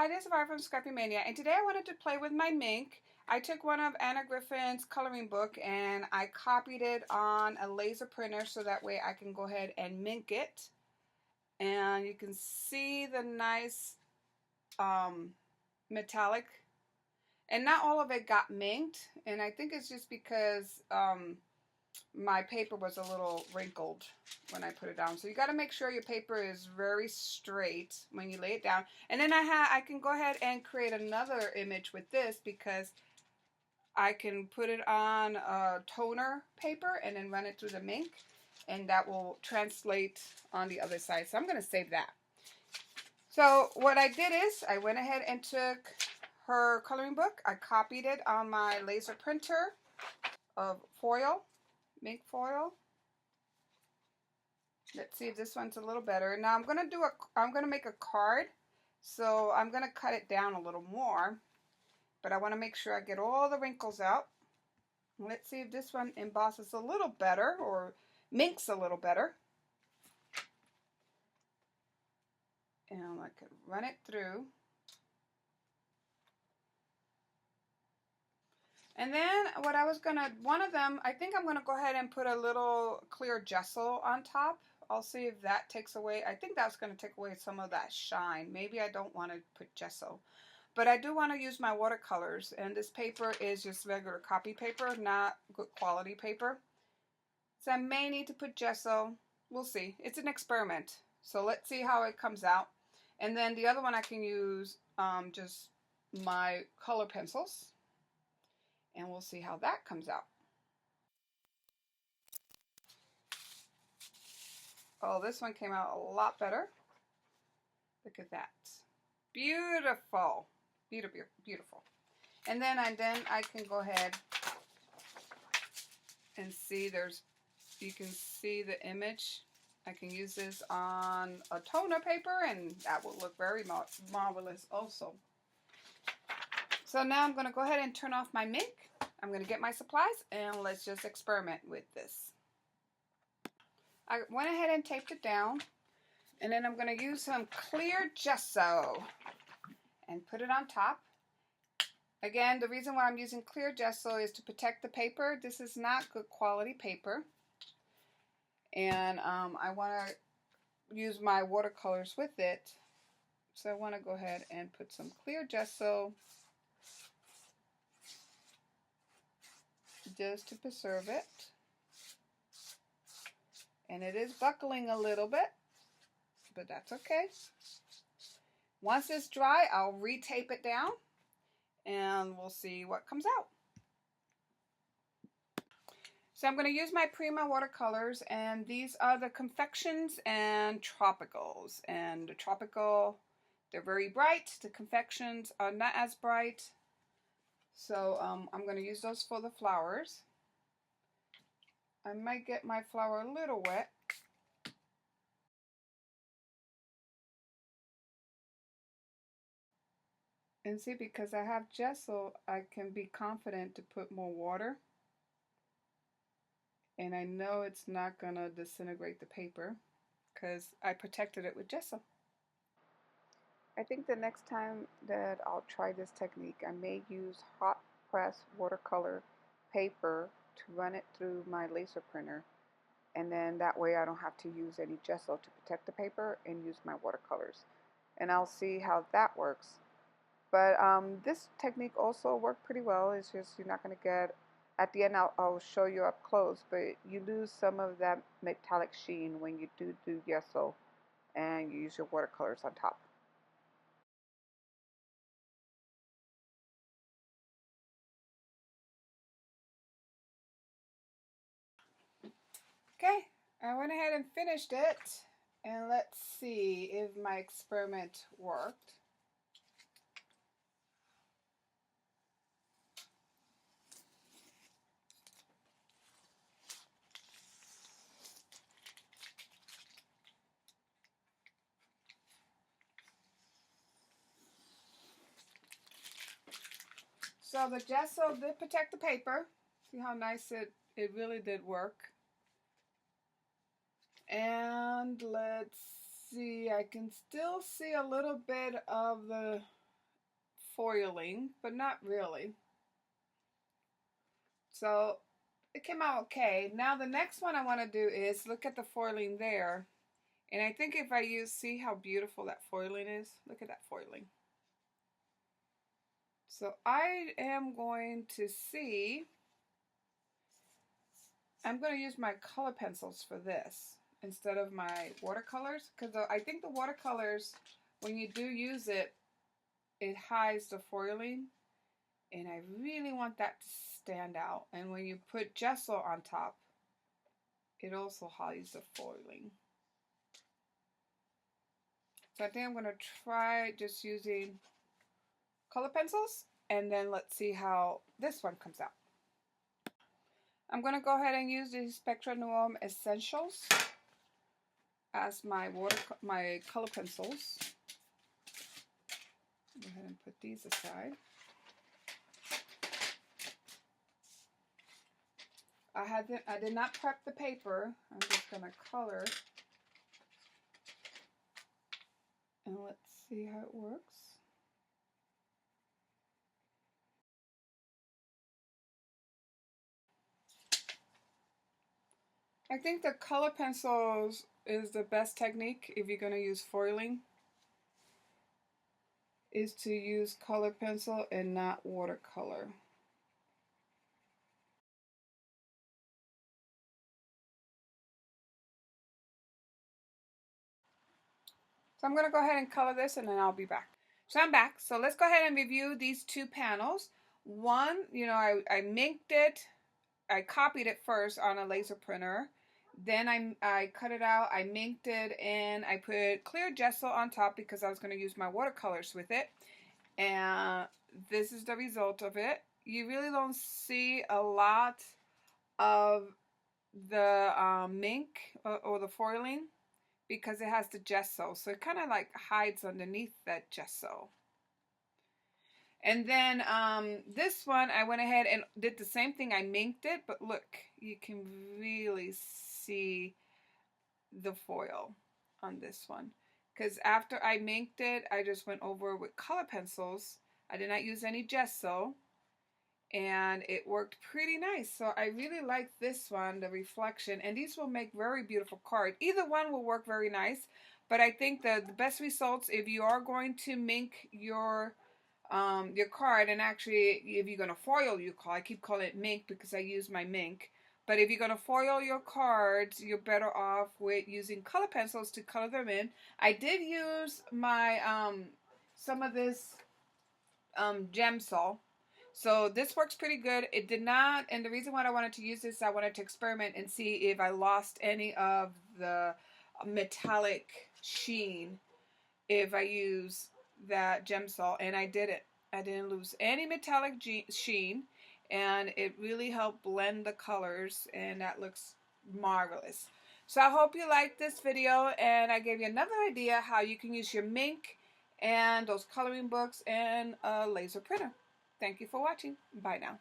Hi, this is Vara from Scrappy Mania, and today I wanted to play with my Mink. I took one of Anna Griffin's coloring book and I copied it on a laser printer so that way I can go ahead and Mink it. And you can see the nice metallic, and not all of it got minked, and I think it's just because my paper was a little wrinkled when I put it down. So you got to make sure your paper is very straight when you lay it down. And then I can go ahead and create another image with this because I can put it on a toner paper and then run it through the Mink, and that will translate on the other side. So I'm going to save that. So what I did is I went ahead and took her coloring book. I copied it on my laser printer of foil. Mink foil. Let's see if this one's a little better. Now I'm gonna make a card, so I'm gonna cut it down a little more, but I want to make sure I get all the wrinkles out. Let's see if this one embosses a little better or minks a little better. And I could run it through. And then what I was gonna, one of them, I think I'm gonna go ahead and put a little clear gesso on top. I'll see if that takes away, I think that's gonna take away some of that shine. Maybe I don't wanna put gesso. But I do wanna use my watercolors, and this paper is just regular copy paper, not good quality paper. So I may need to put gesso. We'll see. It's an experiment. So let's see how it comes out. And then the other one I can use just my color pencils. And we'll see how that comes out. Oh, this one came out a lot better. Look at that. Beautiful. Beautiful, beautiful. And then I can go ahead and see you can see the image. I can use this on a toner paper and that will look very marvelous also. So now I'm going to go ahead and turn off my Mink. I'm going to get my supplies and let's just experiment with this. I went ahead and taped it down, and then I'm going to use some clear gesso and put it on top. Again, the reason why I'm using clear gesso is to protect the paper. This is not good quality paper, and I want to use my watercolors with it, so I want to go ahead and put some clear gesso just to preserve it. And it is buckling a little bit, but that's okay. Once it's dry, I'll retape it down and we'll see what comes out. So I'm going to use my Prima watercolors, and these are the Confections and Tropicals. And the tropical, they're very bright. The confections are not as bright. So I'm going to use those for the flowers. I might get my flower a little wet. And see, because I have gesso, I can be confident to put more water. And I know it's not going to disintegrate the paper because I protected it with gesso. I think the next time that I'll try this technique, I may use hot press watercolor paper to run it through my laser printer, and then that way I don't have to use any gesso to protect the paper and use my watercolors. And I'll see how that works. But this technique also worked pretty well. It's just you're not going to get, at the end I'll show you up close, but you lose some of that metallic sheen when you do gesso and you use your watercolors on top. Okay, I went ahead and finished it, and let's see if my experiment worked. So the gesso did protect the paper. See how nice it really did work. And let's see, I can still see a little bit of the foiling, but not really. So it came out okay. Now the next one I want to do is look at the foiling there. And I think if I use, see how beautiful that foiling is? Look at that foiling. So I am going to see, I'm going to use my color pencils for this instead of my watercolors, because I think the watercolors, when you do use it, it hides the foiling, and I really want that to stand out. And when you put gesso on top, it also hides the foiling. So I think I'm going to try just using color pencils, and then let's see how this one comes out. I'm going to go ahead and use the Spectra Nuum Essentials as my color pencils. Go ahead and put these aside. I did not prep the paper. I'm just going to color. And let's see how it works. I think the color pencils is the best technique if you're going to use foiling, is to use color pencil and not watercolor. So I'm going to go ahead and color this, and then I'll be back. So I'm back. So let's go ahead and review these two panels. One, you know, I minked it. I copied it first on a laser printer. Then I cut it out. I minked it, and I put clear gesso on top because I was going to use my watercolors with it. And this is the result of it. You really don't see a lot of the mink or the foiling, because it has the gesso, so it kind of like hides underneath that gesso. And then this one, I went ahead and did the same thing. I minked it, but look, you can really see the foil on this one, because after I minked it, I just went over with color pencils. I did not use any gesso, and it worked pretty nice. So I really like this one, the reflection, and these will make very beautiful cards. Either one will work very nice, but I think the best results, if you are going to mink your card, and actually if you're going to foil your card, I keep calling it mink because I use my mink, but if you're going to foil your cards, you're better off with using color pencils to color them in. I did use my some of this gesso. So this works pretty good. It did not, and the reason why I wanted to use this, I wanted to experiment and see if I lost any of the metallic sheen if I use that gesso, and I didn't. I didn't lose any metallic sheen, and it really helped blend the colors, and that looks marvelous. So I hope you liked this video, and I gave you another idea how you can use your mink and those coloring books and a laser printer. Thank you for watching. Bye now.